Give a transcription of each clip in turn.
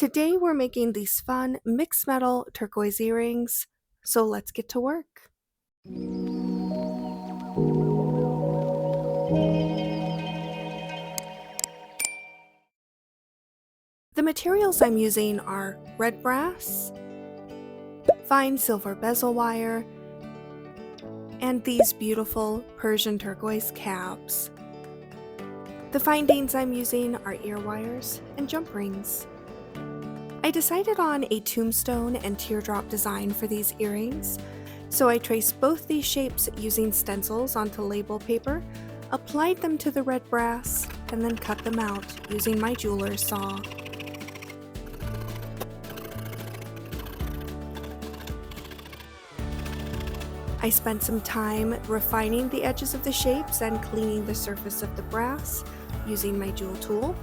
Today we're making these fun mixed metal turquoise earrings, so let's get to work. The materials I'm using are red brass, fine silver bezel wire, and these beautiful Persian turquoise cabs. The findings I'm using are ear wires and jump rings. I decided on a tombstone and teardrop design for these earrings, so I traced both these shapes using stencils onto label paper, applied them to the red brass, and then cut them out using my jeweler's saw. I spent some time refining the edges of the shapes and cleaning the surface of the brass using my jewel tool.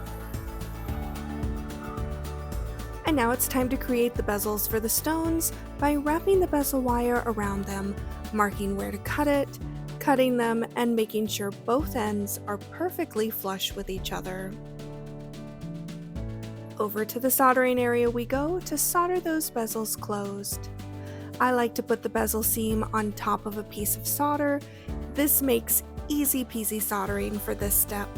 And now it's time to create the bezels for the stones by wrapping the bezel wire around them, marking where to cut it, cutting them, and making sure both ends are perfectly flush with each other. Over to the soldering area we go to solder those bezels closed. I like to put the bezel seam on top of a piece of solder. This makes easy peasy soldering for this step.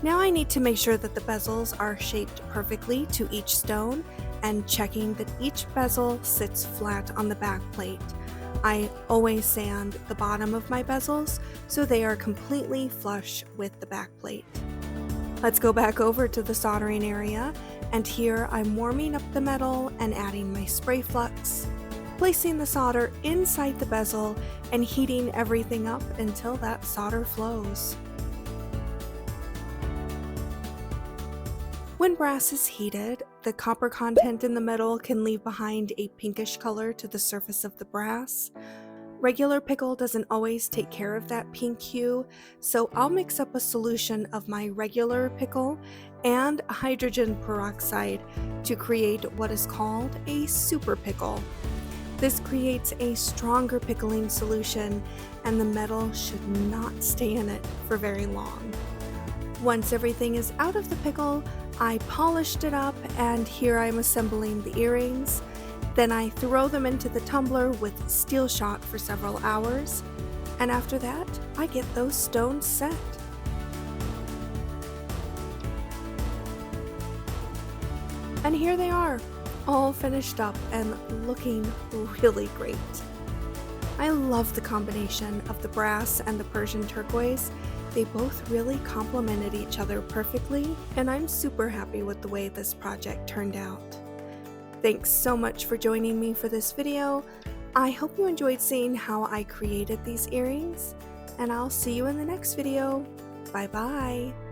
Now I need to make sure that the bezels are shaped perfectly to each stone and checking that each bezel sits flat on the back plate. I always sand the bottom of my bezels so they are completely flush with the back plate. Let's go back over to the soldering area, and here I'm warming up the metal and adding my spray flux, placing the solder inside the bezel and heating everything up until that solder flows. When brass is heated, the copper content in the metal can leave behind a pinkish color to the surface of the brass. Regular pickle doesn't always take care of that pink hue, so I'll mix up a solution of my regular pickle and hydrogen peroxide to create what is called a super pickle. This creates a stronger pickling solution, and the metal should not stay in it for very long. Once everything is out of the pickle, I polished it up, and here I'm assembling the earrings. Then I throw them into the tumbler with steel shot for several hours, and after that, I get those stones set. And here they are, all finished up and looking really great. I love the combination of the brass and the Persian turquoise. They both really complemented each other perfectly, and I'm super happy with the way this project turned out. Thanks so much for joining me for this video. I hope you enjoyed seeing how I created these earrings, and I'll see you in the next video. Bye bye!